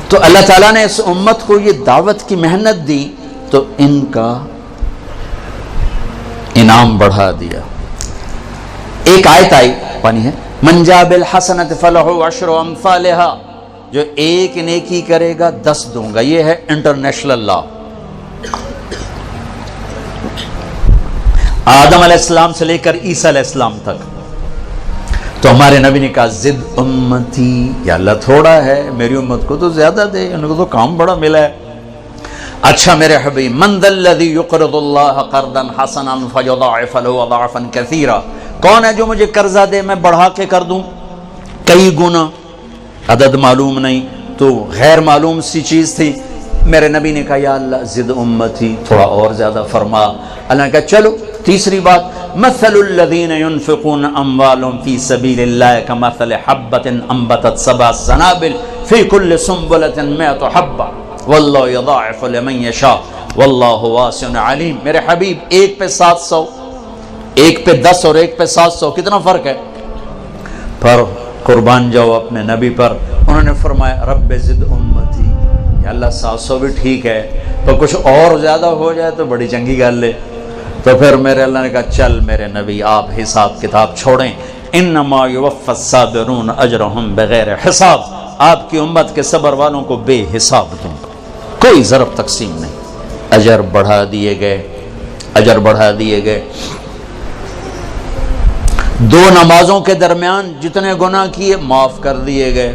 تو اللہ تعالیٰ نے اس امت کو یہ دعوت کی محنت دی تو ان کا انعام بڑھا دیا. ایک آیت آئی پانی ہے من جاء بالحسنۃ فلہ عشر امثالھا، جو ایک نیکی کرے گا 10 دوں گا. یہ ہے انٹرنیشنل لا. آدم علیہ السلام سے لے کر عیسیٰ علیہ السلام تک. تو ہمارے نبی نے کہا زد امتی، یا اللہ تھوڑا ہے میری امت کو تو زیادہ دے، ان کو تو کام بڑا ملا ہے. اچھا میرے حبیب من ذا الذی یقرض اللہ قرضا حسنا فیضاعف له اضعافا کثیرا، کون ہے جو مجھے قرضہ دے میں بڑھا کے کر دوں کئی گنا. عدد معلوم نہیں تو غیر معلوم سی چیز تھی. میرے نبی نے کہا یا اللہ زد امتی، تھوڑا اور زیادہ فرما. اللہ نے کہا چلو تیسری بات مثل الذین ينفقون اموالهم فی سبیل اللہ کمثل حبۃ انبتت 7 سنابل فی کل سنبلۃ 100 حبۃ واللہ یضاعف لمن یشاء واللہ واسع علیم. میرے حبیب ایک پہ 700، ایک پہ 10 اور ایک پہ 700، کتنا فرق ہے؟ پر قربان جاؤ اپنے نبی پر. انہوں نے فرمایا رب زد امتی، یا اللہ 700 بھی ٹھیک ہے تو کچھ اور زیادہ ہو جائے تو بڑی چنگی گل ہے. تو پھر میرے اللہ نے کہا چل میرے نبی آپ حساب کتاب چھوڑیں، انما یوفی الصابرون اجرہم بغیر حساب، آپ کی امت کے صبر والوں کو بے حساب دوں گا، کوئی ضرب تقسیم نہیں. اجر بڑھا دیے گئے، اجر بڑھا دیے گئے. 2 نمازوں کے درمیان جتنے گناہ کیے معاف کر دیے گئے.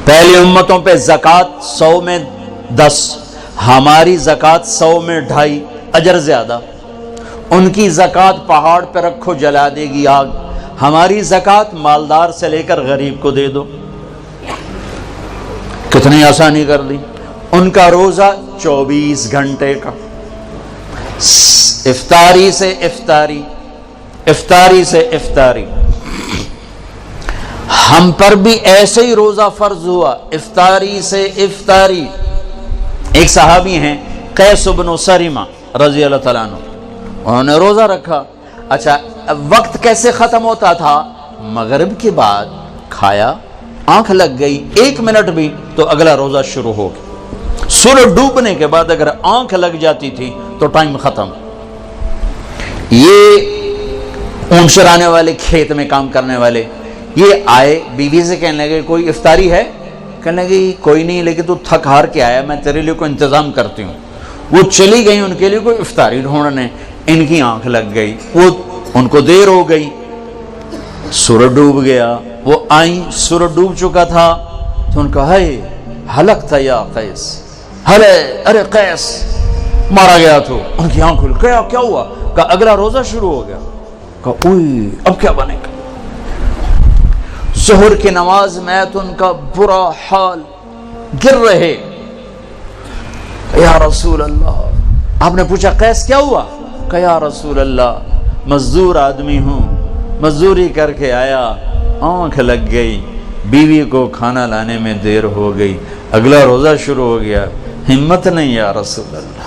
پہلی امتوں پہ زکوٰۃ 100 میں 10، ہماری زکوٰۃ 100 میں 2.5، اجر زیادہ. ان کی زکوٰۃ پہاڑ پہ رکھو جلا دے گی آگ، ہماری زکوٰۃ مالدار سے لے کر غریب کو دے دو. کتنی آسانی کر دی. ان کا روزہ 24 گھنٹے کا، افطاری سے افطاری، افطاری سے افطاری. ہم پر بھی ایسے ہی روزہ فرض ہوا، افطاری سے افطاری. ایک صحابی ہیں قیس بن سریمہ رضی اللہ تعالیٰ عنہ، انہوں نے روزہ رکھا. اچھا وقت کیسے ختم ہوتا تھا؟ مغرب کے بعد کھایا، آنکھ لگ گئی 1 منٹ بھی تو اگلا روزہ شروع ہو گیا. سورج ڈوبنے کے بعد اگر آنکھ لگ جاتی تھی تو ٹائم ختم. یہ اونٹ چرانے والے، کھیت میں کام کرنے والے، یہ آئے بیوی سے کہنے لگے کوئی افطاری ہے؟ کہنے لگے کوئی نہیں، لیکن تو تھک ہار کے آیا، میں تیرے لیے کوئی انتظام کرتی ہوں. وہ چلی گئی ان کے لیے کوئی افطاری ڈھونڈنے. ان کی آنکھ لگ گئی، وہ ان کو دیر ہو گئی، سورج ڈوب گیا. وہ آئیں، سورج ڈوب چکا تھا تو ان کا ہے ہلکت یا قیس، ہلے ارے قیس مارا گیا. تو ان کی آنکھ کھل گیا، کیا ہوا؟ کہا اگلا روزہ شروع ہو گیا. کہا اوئی اب کیا بنے گا؟ ظہر کی نماز میں تو ان کا برا حال، گر رہے. یا رسول اللہ، آپ نے پوچھا قیس کیا ہوا؟ کہ یا رسول اللہ مزدور آدمی ہوں، مزدوری کر کے آیا، آنکھ لگ گئی، بیوی کو کھانا لانے میں دیر ہو گئی، اگلا روزہ شروع ہو گیا، ہمت نہیں یا رسول اللہ.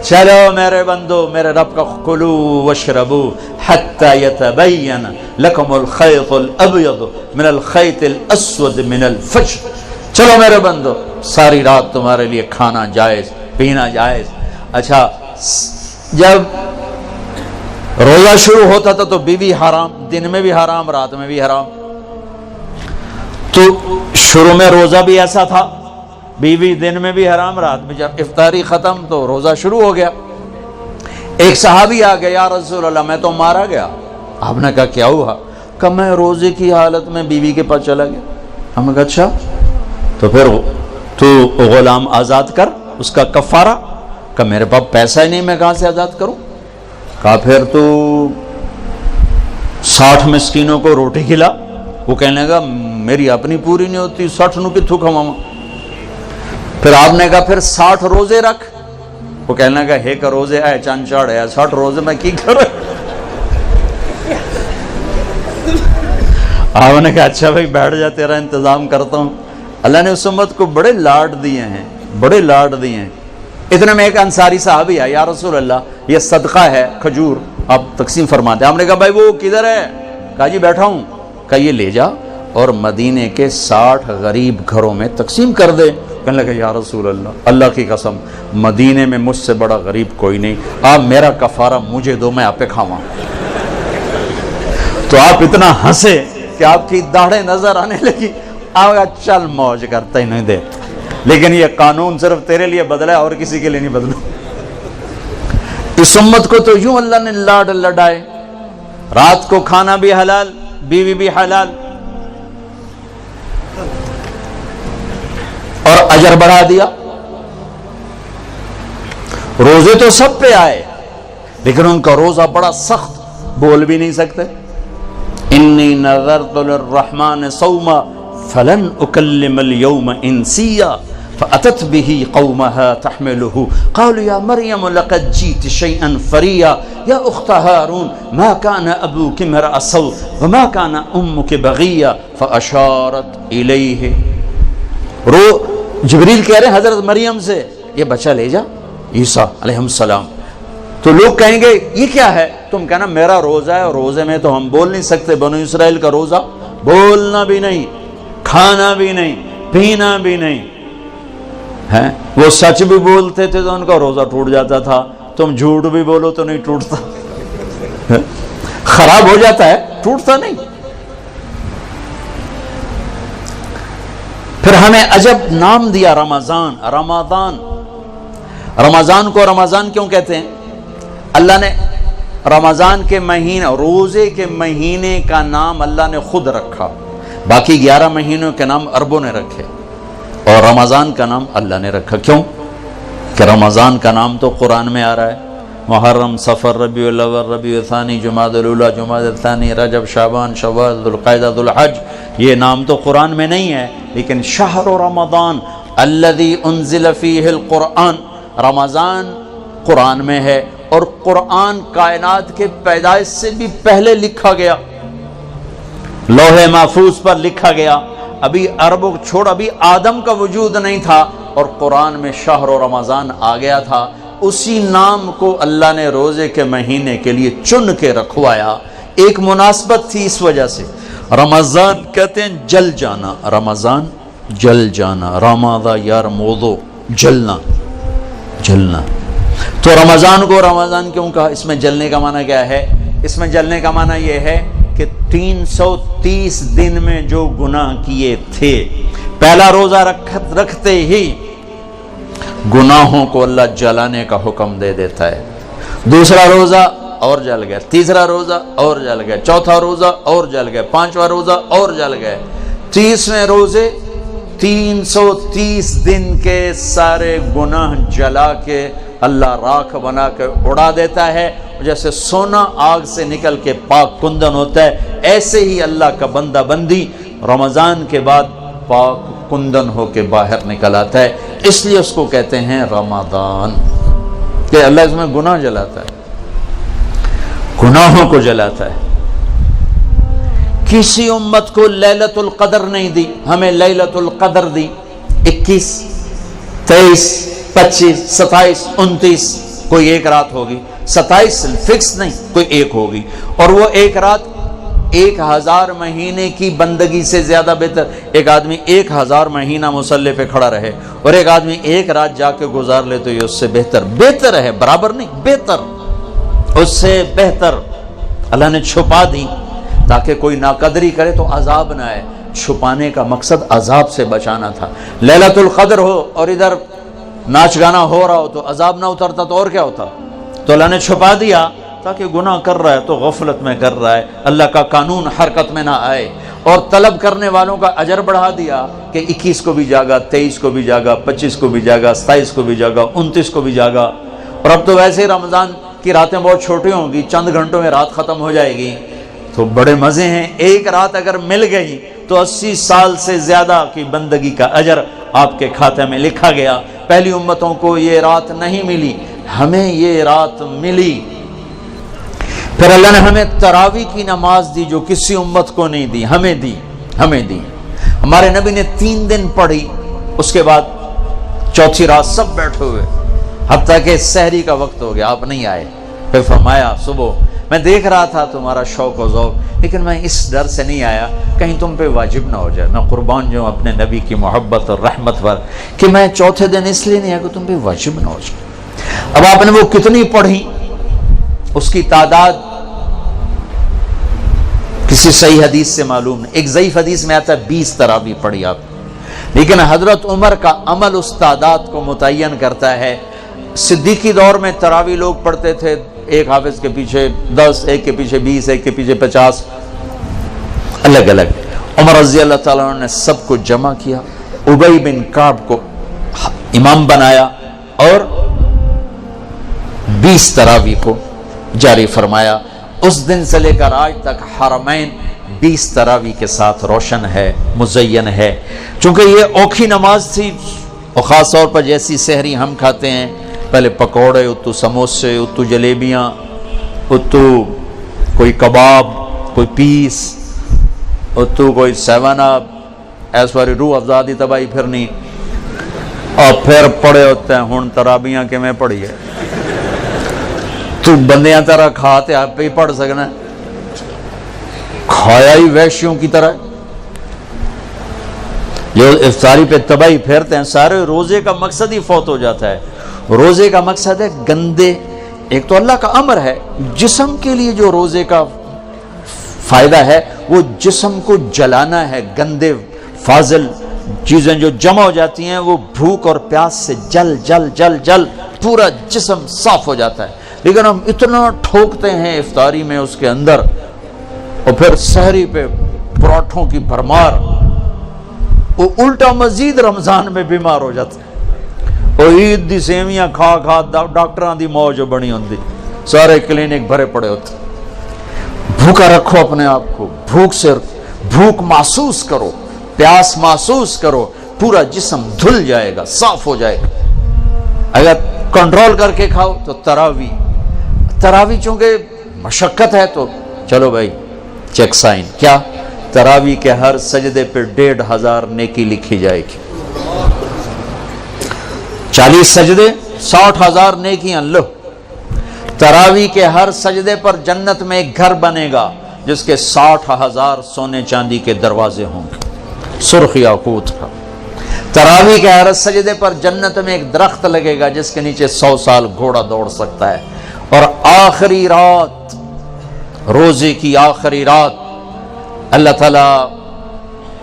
چلو میرے بندو، میرے رب کا کلو واشربو حتی یتبین لکم الخیط الابیض من الخیط الاسود من الفجر. چلو میرے بندو، ساری رات تمہارے لیے کھانا جائز، پینا جائز. اچھا جب روزہ شروع ہوتا تھا تو بیوی حرام، دن میں بھی حرام، رات میں بھی حرام. تو شروع میں روزہ بھی ایسا تھا، بیوی دن میں بھی حرام، رات میں. جب افطاری ختم تو روزہ شروع ہو گیا. ایک صحابی آ گیا، یا رسول اللہ میں تو مارا گیا. آپ نے کہا کیا ہوا؟ کہ میں روزے کی حالت میں بیوی کے پاس چلا گیا. ہم نے کہا اچھا تو پھر تو غلام آزاد کر، اس کا کفارہ. کہ میرے پاس پیسہ ہی نہیں، میں کہاں سے آزاد کروں؟ کہا پھر تو 60 مسکینوں کو روٹی کھلا. وہ کہنے لگا میری اپنی پوری نہیں ہوتی، 60 نو کتھوں کھواواں. پھر آپ نے کہا پھر 60 روزے رکھ. وہ کہنے لگا ایک روزے آئے چند چاڑ ہے، 60 روزے میں کی کروں؟ آپ نے کہا اچھا بھائی بیٹھ جا، تیرا انتظام کرتا ہوں. اللہ نے اس امت کو بڑے لاڈ دیے ہیں، بڑے لاڈ دیے ہیں. اتنے میں ایک انصاری صاحب آیا، یا رسول اللہ یہ صدقہ ہے کھجور، آپ تقسیم فرماتے ہیں. آپ نے کہا بھائی وہ کدھر ہے؟ کہا جی بیٹھا ہوں. کہا یہ لے جا. اور مدینے کے 60 غریب گھروں میں تقسیم کر دے۔ کہنے لگے یا رسول اللہ، اللہ کی قسم مدینے میں مجھ سے بڑا غریب کوئی نہیں، آپ میرا کفارہ مجھے دو، میں آپ پہ کھاواں۔ تو آپ اتنا ہنسے کہ آپ کی داڑھیں نظر آنے لگی۔ آپ کہا چل موج کرتا ہی نہیں دے، لیکن یہ قانون صرف تیرے لیے بدلا ہے اور کسی کے لیے نہیں بدلا۔ اس امت کو تو یوں اللہ نے لاڈ لڈائے، رات کو کھانا بھی حلال، بیوی بھی حلال، اور اجر بڑھا دیا۔ روزے تو سب پہ آئے، لیکن ان کا روزہ بڑا سخت، بول بھی نہیں سکتے۔ انی نذرت للرحمن صوما فلن اکلم اليوم انسیا فأتت به قومها تحمله قالوا یا مریم لقد جئت شیئا فریا یا اخت ہارون ما كان ابوک امرأ سوء وما كان امک بغیا فاشارت الیہ۔ جبریل کہہ رہے ہیں حضرت مریم سے یہ بچہ لے جا، عیسیٰ علیہ السلام۔ تو لوگ کہیں گے یہ کیا ہے؟ تم کہنا میرا روزہ ہے، اور روزے میں تو ہم بول نہیں سکتے۔ بنو اسرائیل کا روزہ بولنا بھی نہیں، کھانا بھی نہیں، پینا بھی نہیں ہے۔ وہ سچ بھی بولتے تھے تو ان کا روزہ ٹوٹ جاتا تھا، تم جھوٹ بھی بولو تو نہیں ٹوٹتا، خراب ہو جاتا ہے، ٹوٹتا نہیں۔ پھر ہمیں عجب نام دیا رمضان۔ رمضان کو رمضان کیوں کہتے ہیں؟ اللہ نے رمضان کے مہینے، روزے کے مہینے کا نام اللہ نے خود رکھا، باقی 11 مہینوں کے نام عربوں نے رکھے، اور رمضان کا نام اللہ نے رکھا۔ کیوں؟ کہ رمضان کا نام تو قرآن میں آ رہا ہے، محرم، صفر، ربیع الاول، ربیع الثانی، جمادی الاولی، جمادی الثانی، رجب، شعبان، شوال، ذوالقعدہ، ذوالحج، یہ نام تو قرآن میں نہیں ہے، لیکن شہر رمضان الذی انزل فیہ القرآن، رمضان قرآن میں ہے، اور قرآن کائنات کے پیدائش سے بھی پہلے لکھا گیا، لوح محفوظ پر لکھا گیا۔ ابھی عربوں چھوڑ، ابھی آدم کا وجود نہیں تھا، اور قرآن میں شہر رمضان آ گیا تھا۔ اسی نام کو اللہ نے روزے کے مہینے کے لیے چن کے رکھوایا، ایک مناسبت تھی اس وجہ سے۔ رمضان کہتے ہیں جل جانا، رمضان جل جانا، رمضان یرمض، جلنا، جلنا۔ تو رمضان کو رمضان کیوں کہا؟ اس میں جلنے کا معنی کیا ہے؟ اس میں جلنے کا معنی یہ ہے کہ 330 دن میں جو گناہ کیے تھے، پہلا روزہ رکھتے ہی گناہوں کو اللہ جلانے کا حکم دے دیتا ہے۔ دوسرا روزہ اور جل گئے، تیسرا روزہ اور جل گئے، چوتھا روزہ اور جل گئے، پانچواں روزہ اور جل گئے، 30ویں روزے 330 دن کے سارے گناہ جلا کے اللہ راکھ بنا کے اڑا دیتا ہے۔ جیسے سونا آگ سے نکل کے پاک کندن ہوتا ہے، ایسے ہی اللہ کا بندہ بندی رمضان کے بعد پاک کندن ہو کے باہر نکل آتا ہے۔ اس لیے اس کو کہتے ہیں رمضان، کہ اللہ اس میں گناہ جلاتا ہے، گناہوں کو جلاتا ہے۔ کسی امت کو لیلۃ القدر نہیں دی، ہمیں لیلۃ القدر دی۔ 21، 23، 25، 27، 29 کوئی ایک رات ہوگی، 27 فکس نہیں، کوئی ایک ہوگی، اور وہ ایک رات 1000 مہینے کی بندگی سے زیادہ بہتر۔ ایک آدمی 1000 مہینہ مصلی پہ کھڑا رہے اور ایک آدمی ایک رات جا کے گزار لے تو یہ اس سے بہتر ہے، برابر نہیں، بہتر، اس سے بہتر۔ اللہ نے چھپا دی تاکہ کوئی ناقدری کرے تو عذاب نہ آئے، چھپانے کا مقصد عذاب سے بچانا تھا۔ لیلۃ القدر ہو اور ادھر ناچ گانا ہو رہا ہو تو عذاب نہ اترتا تو اور کیا ہوتا؟ تو اللہ نے چھپا دیا تاکہ گناہ کر رہا ہے تو غفلت میں کر رہا ہے، اللہ کا قانون حرکت میں نہ آئے، اور طلب کرنے والوں کا اجر بڑھا دیا کہ 21 کو بھی جاگا، 23 کو بھی جاگا، 25 کو بھی جاگا، 27 کو بھی جاگا، 29 کو بھی جاگا۔ اور اب تو ویسے ہی رمضان کی راتیں بہت چھوٹی ہوں گی، چند گھنٹوں میں رات ختم ہو جائے گی، تو بڑے مزے ہیں۔ ایک رات اگر مل گئی تو 80 سال سے زیادہ کی بندگی کا اجر آپ کے کھاتے میں لکھا گیا۔ پہلی امتوں کو یہ رات نہیں ملی، ہمیں یہ رات ملی۔ پھر اللہ نے ہمیں تراویح کی نماز دی جو کسی امت کو نہیں دی، ہمیں دی، ہمیں دی۔ ہمارے نبی نے 3 دن پڑھی، اس کے بعد چوتھی رات سب بیٹھے ہوئے، حتیٰ کہ سحری کا وقت ہو گیا، آپ نہیں آئے، پھر فرمایا صبح میں دیکھ رہا تھا تمہارا شوق و ذوق، لیکن میں اس ڈر سے نہیں آیا کہیں تم پہ واجب نہ ہو جائے۔ میں قربان جو اپنے نبی کی محبت اور رحمت پر کہ میں چوتھے دن اس لیے نہیں آیا کہ تم پہ واجب نہ ہو جائے۔ اب آپ نے وہ کتنی پڑھی، اس کی تعداد کسی صحیح حدیث سے معلوم نہیں، ایک ضعیف حدیث میں آتا ہے 20 تراویح پڑھی آپ، لیکن حضرت عمر کا عمل اس تعداد کو متعین کرتا ہے۔ صدیقی دور میں تراویح لوگ پڑھتے تھے، ایک حافظ کے پیچھے 10، ایک کے پیچھے 20، ایک کے پیچھے 50، الگ الگ۔ عمر رضی اللہ تعالیٰ عنہ نے سب کو جمع کیا، ابی بن کعب کو امام بنایا اور 20 تراویح کو جاری فرمایا۔ اس دن سے لے کر آج تک حرمین 20 تراویح کے ساتھ روشن ہے، مزین ہے۔ چونکہ یہ اوکھی نماز تھی، اور خاص طور پر جیسی سحری ہم کھاتے ہیں، پہلے پکوڑے، اتو سموسے، اتو جلیبیاں، اتو کوئی کباب، کوئی پیس، اتو کوئی 7 اپ، ایس والی روح افزادی تباہی پھرنی، اور پھر پڑے ہوتے ہیں ہن ترابیاں کہ میں پڑھی ہے تو بندیاں طرح کھاتے آپ پہ ہی پڑھ سکنا، کھایا ہی وحشیوں کی طرح۔ جو افطاری پہ تباہی پھیرتے ہیں، سارے روزے کا مقصد ہی فوت ہو جاتا ہے۔ روزے کا مقصد ہے گندے، ایک تو اللہ کا امر ہے، جسم کے لیے جو روزے کا فائدہ ہے وہ جسم کو جلانا ہے، گندے فاضل چیزیں جو جمع ہو جاتی ہیں وہ بھوک اور پیاس سے جل جل جل جل پورا جسم صاف ہو جاتا ہے۔ لیکن ہم اتنا ٹھوکتے ہیں افطاری میں اس کے اندر، اور پھر سحری پہ پراٹھوں کی بھرمار، وہ الٹا مزید رمضان میں بیمار ہو جاتے ہیں۔ اور عید دی سیویاں کھا کھا ڈاکٹراں دی موج بنی ہوندی، سارے کلینک بھرے پڑے ہوتے۔ بھوکا رکھو اپنے آپ کو، بھوک محسوس کرو، پیاس محسوس کرو، پورا جسم دھل جائے گا، صاف ہو جائے گا۔ اگر کنٹرول کر کے کھاؤ تو تراویح چونکہ مشقت ہے تو چلو بھائی چیک سائن، کیا تراویح کے ہر سجدے پہ 1500 نیکی لکھی جائے گی، 40 سجدے 60,000 نیکیاں لو۔ تراویح کے ہر سجدے پر جنت میں ایک گھر بنے گا جس کے 60,000 سونے چاندی کے دروازے ہوں گے، سرخ یاقوت کا۔ تراویح کے ہر سجدے پر جنت میں ایک درخت لگے گا جس کے نیچے 100 سال گھوڑا دوڑ سکتا ہے۔ اور آخری رات، روزے کی آخری رات، اللہ تعالیٰ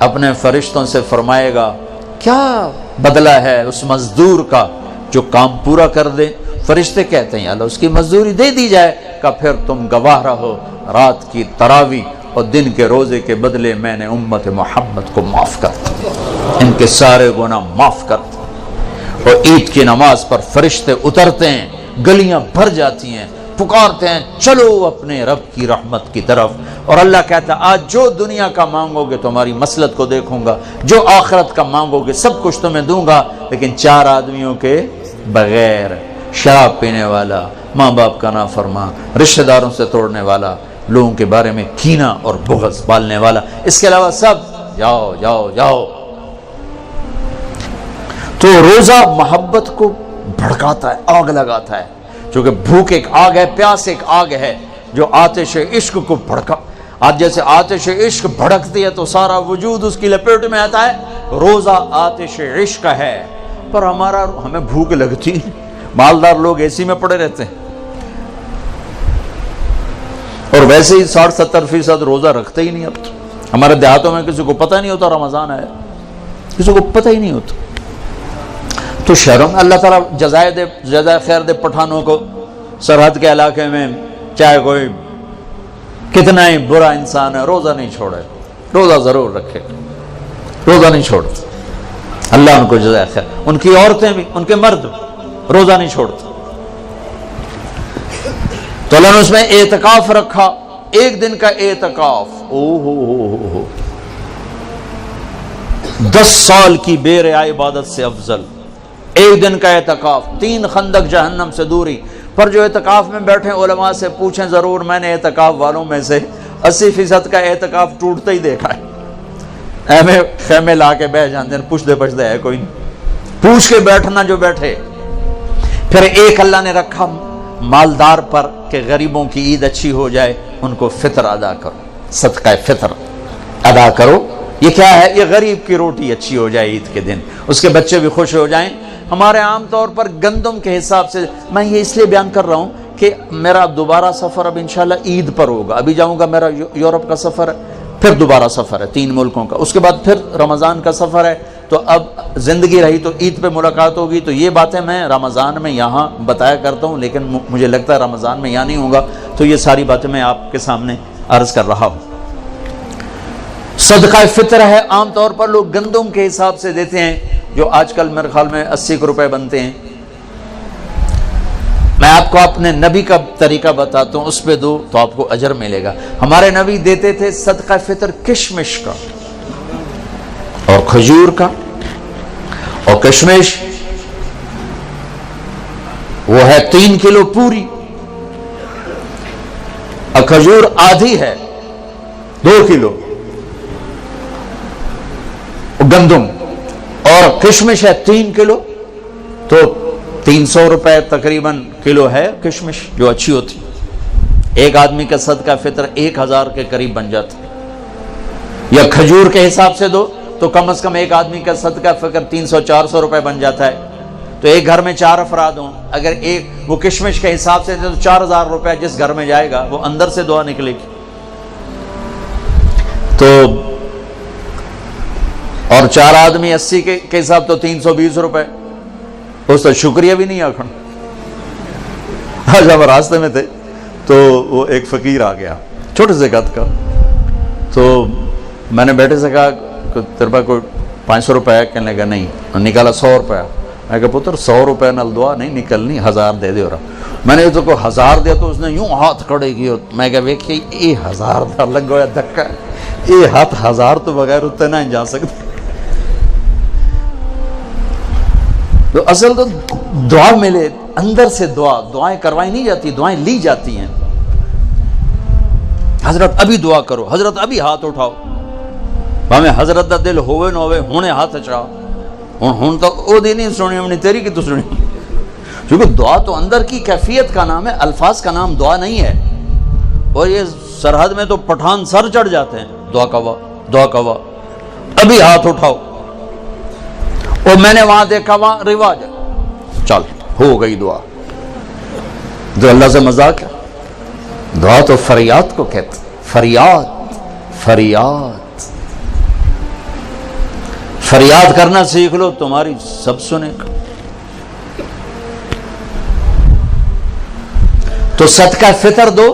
اپنے فرشتوں سے فرمائے گا کیا بدلہ ہے اس مزدور کا جو کام پورا کر دے؟ فرشتے کہتے ہیں اللہ اس کی مزدوری دے دی جائے کہ پھر تم گواہ رہو رات کی تراویح اور دن کے روزے کے بدلے میں نے امت محمد کو معاف کر دیا، ان کے سارے گناہ معاف کر دیا۔ اور عید کی نماز پر فرشتے اترتے ہیں، گلیاں بھر جاتی ہیں، پکارتے ہیں چلو اپنے رب کی رحمت کی طرف۔ اور اللہ کہتا ہے آج جو دنیا کا مانگو گے تمہاری مسلط کو دیکھوں گا، جو آخرت کا مانگو گے سب کچھ تمہیں دوں گا، لیکن 4 آدمیوں کے بغیر، شراب پینے والا، ماں باپ کا نافرمان، رشتہ داروں سے توڑنے والا، لوگوں کے بارے میں کینہ اور بغض پالنے والا، اس کے علاوہ سب جاؤ جاؤ جاؤ۔ تو روزہ محبت کو بھڑکاتا ہے، آگ لگاتا ہے، چونکہ بھوک ایک آگ ہے، پیاس ایک آگ ہے جو آتش عشق کو بھڑکا۔ آج جیسے آتش عشق بھڑکتی ہے تو سارا وجود اس کی لپیٹ میں آتا ہے، روزہ آتش عشق ہے۔ پر ہمیں بھوک لگتی، مالدار لوگ اے سی میں پڑے رہتے ہیں، اور ویسے ہی 60-70% روزہ رکھتے ہی نہیں۔ اب تو ہمارے دیہاتوں میں کسی کو پتہ نہیں ہوتا رمضان ہے، کسی کو پتہ ہی نہیں ہوتا۔ تو شہروں میں اللہ تعالیٰ جزائے خیر دے پٹھانوں کو، سرحد کے علاقے میں چاہے کوئی کتنا ہی برا انسان ہے روزہ نہیں چھوڑے، روزہ ضرور رکھے، روزہ نہیں چھوڑتے، اللہ ان کو جزائے خیر۔ ان کی عورتیں بھی، ان کے مرد روزہ نہیں چھوڑتے۔ تو اللہ نے اس میں اعتکاف رکھا، ایک دن کا اعتکاف، 10 سال کی بے ریا عبادت سے افضل ایک دن کا اعتکاف، 3 خندق جہنم سے دوری۔ پر جو اعتکاف میں بیٹھے علماء سے پوچھیں ضرور، میں نے اعتکاف والوں میں سے 80% کا اعتکاف ٹوٹتا ہی دیکھا ہے۔ ایویں خیمے لا کے بیٹھ جاتے ہیں، پوچھتے ہے کوئی نہیں، پوچھ کے بیٹھنا جو بیٹھے۔ پھر ایک اللہ نے رکھا مالدار پر کہ غریبوں کی عید اچھی ہو جائے، ان کو فطر ادا کرو، صدقہ فطر ادا کرو۔ یہ کیا ہے؟ یہ غریب کی روٹی اچھی ہو جائے عید کے دن، اس کے بچے بھی خوش ہو جائیں۔ ہمارے عام طور پر گندم کے حساب سے، میں یہ اس لیے بیان کر رہا ہوں کہ میرا دوبارہ سفر اب انشاءاللہ عید پر ہوگا، ابھی جاؤں گا، میرا یورپ کا سفر ہے، پھر دوبارہ سفر ہے 3 ملکوں کا، اس کے بعد پھر رمضان کا سفر ہے، تو اب زندگی رہی تو عید پہ ملاقات ہوگی۔ تو یہ باتیں میں رمضان میں یہاں بتایا کرتا ہوں، لیکن مجھے لگتا ہے رمضان میں یہاں نہیں ہوگا، تو یہ ساری باتیں میں آپ کے سامنے عرض کر رہا ہوں۔ صدقہ فطر ہے، عام طور پر لوگ گندم کے حساب سے دیتے ہیں، جو آج کل میرے خیال میں 80 روپے بنتے ہیں۔ میں آپ کو اپنے نبی کا طریقہ بتاتا ہوں، اس پہ دو تو آپ کو اجر ملے گا۔ ہمارے نبی دیتے تھے صدقہ فطر کشمش کا اور کھجور کا، اور کشمش وہ ہے 3 کلو پوری، اور کھجور آدھی ہے 2 کلو گندم، اور کشمش ہے 3 کلو، تو 300 روپے تقریباً کلو ہے کشمش، جو اچھی ہوتی۔ ایک آدمی کا صدقہ فطر 1000 کے قریب بن جاتا، یا کھجور کے حساب سے دو تو کم از کم ایک آدمی کا صدقہ فطر 300-400 روپے بن جاتا ہے۔ تو ایک گھر میں 4 افراد ہوں، اگر ایک وہ کشمش کے حساب سے دے تو 4000 روپے جس گھر میں جائے گا وہ اندر سے دعا نکلے گی۔ تو اور 4 آدمی 80 کے حساب تو 320 روپے، اس تو شکریہ بھی نہیں آکھن۔ آج ہم راستے میں تھے تو وہ ایک فقیر آ گیا چھوٹے سے قد کا، تو میں نے بیٹے سے کہا کہ تیرے پاس کوئی 500 روپے ہے؟ کہنے لگا نہیں، نکالا 100 روپے۔ میں کہا پتر 100 روپے نال دعا نہیں نکلنی، 1000 دے دے۔ میں نے تو کو 1000 دیا تو اس نے یوں ہاتھ کھڑے کیے، میں کہا ویکھے یہ 1000 دا لگ گیا دھکا، یہ ہاتھ 1000 تو بغیر اتنے نہ جا سکتے۔ تو اصل تو دعا ملے، اندر سے دعائیں کروائی نہیں جاتی، دعائیں لی جاتی ہیں۔ حضرت ابھی دعا کرو، حضرت ابھی ہاتھ اٹھاؤ، ہمیں حضرت دا دل ہوئے نہ ہوئے ہونے ہاتھ اچھاؤ، ہوں تو او دی نہیں سنی ہم نے تیری کی تو سنی، کیونکہ دعا تو اندر کی کیفیت کا نام ہے، الفاظ کا نام دعا نہیں ہے۔ اور یہ سرحد میں تو پٹھان سر چڑھ جاتے ہیں، دعا کوا دعا کوا، ابھی ہاتھ اٹھاؤ۔ اور میں نے وہاں دیکھا وہاں رواج ہے، چل ہو گئی دعا، جو اللہ سے مذاق ہے۔ دعا تو فریاد کو کہتے، فریاد فریاد فریاد کرنا سیکھ لو، تمہاری سب سنے گا۔ تو صدقہ فطر دو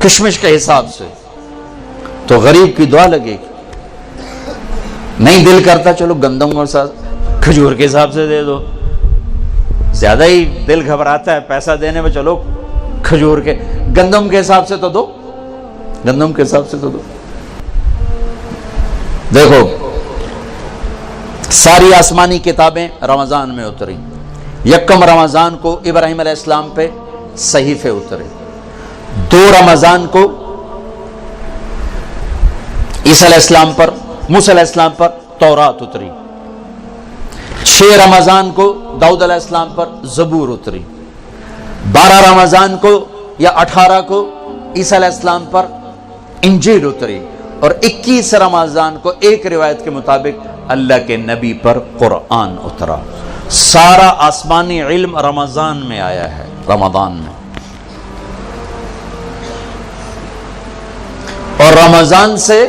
کشمش کے حساب سے، تو غریب کی دعا لگے گی۔ نہیں دل کرتا چلو گندم اور ساتھ کھجور کے حساب سے دے دو، زیادہ ہی دل گھبراتا ہے پیسہ دینے میں، چلو کھجور کے گندم کے حساب سے تو دو، گندم کے حساب سے تو دو۔ دیکھو ساری آسمانی کتابیں رمضان میں اتری، یکم رمضان کو ابراہیم علیہ السلام پہ صحیفے اترے، 2 رمضان کو عیسیٰ علیہ السلام پر، موسیٰ علیہ السلام پر تورات اتری، 6 رمضان کو داؤد علیہ السلام پر زبور اتری، 12 رمضان کو یا 18 کو عیسیٰ علیہ السلام پر انجیل اتری، اور 21 رمضان کو ایک روایت کے مطابق اللہ کے نبی پر قرآن اترا۔ سارا آسمانی علم رمضان میں آیا ہے، رمضان میں۔ اور رمضان سے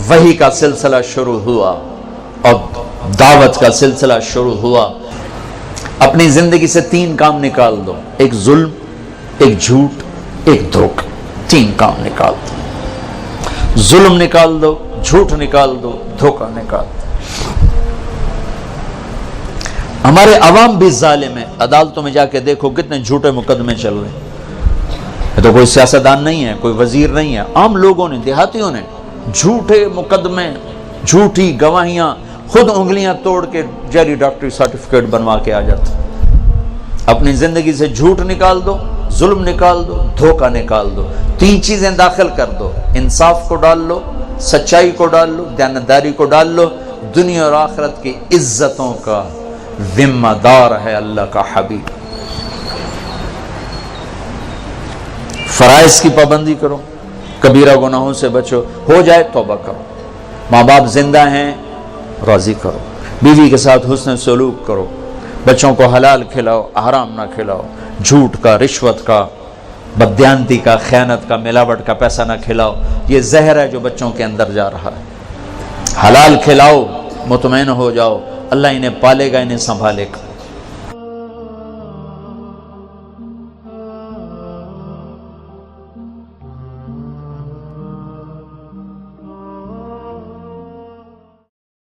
وحی کا سلسلہ شروع ہوا اور دعوت کا سلسلہ شروع ہوا۔ اپنی زندگی سے 3 کام نکال دو، ایک ظلم، ایک جھوٹ، ایک دھوکہ، 3 کام نکال دو۔ ظلم نکال دو، جھوٹ نکال دو، دھوکہ نکال دو۔ ہمارے عوام بھی ظالم ہیں، عدالتوں میں جا کے دیکھو کتنے جھوٹے مقدمے چل رہے ہیں۔ یہ تو کوئی سیاستدان نہیں ہے، کوئی وزیر نہیں ہے، عام لوگوں نے، دیہاتیوں نے جھوٹے مقدمے، جھوٹی گواہیاں، خود انگلیاں توڑ کے جعلی ڈاکٹری سرٹیفکیٹ بنوا کے آ جاتے۔ اپنی زندگی سے جھوٹ نکال دو، ظلم نکال دو، دھوکہ نکال دو، 3 چیزیں داخل کر دو، انصاف کو ڈال لو، سچائی کو ڈال لو، دیانتداری کو ڈال لو۔ دنیا اور آخرت کی عزتوں کا ذمہ دار ہے اللہ کا حبیب۔ فرائض کی پابندی کرو، کبیرہ گناہوں سے بچو، ہو جائے توبہ کرو، ماں باپ زندہ ہیں راضی کرو، بیوی کے ساتھ حسن سلوک کرو، بچوں کو حلال کھلاؤ، حرام نہ کھلاؤ، جھوٹ کا، رشوت کا، بددیانتی کا، خیانت کا، ملاوٹ کا پیسہ نہ کھلاؤ، یہ زہر ہے جو بچوں کے اندر جا رہا ہے۔ حلال کھلاؤ، مطمئن ہو جاؤ، اللہ انہیں پالے گا، انہیں سنبھالے گا۔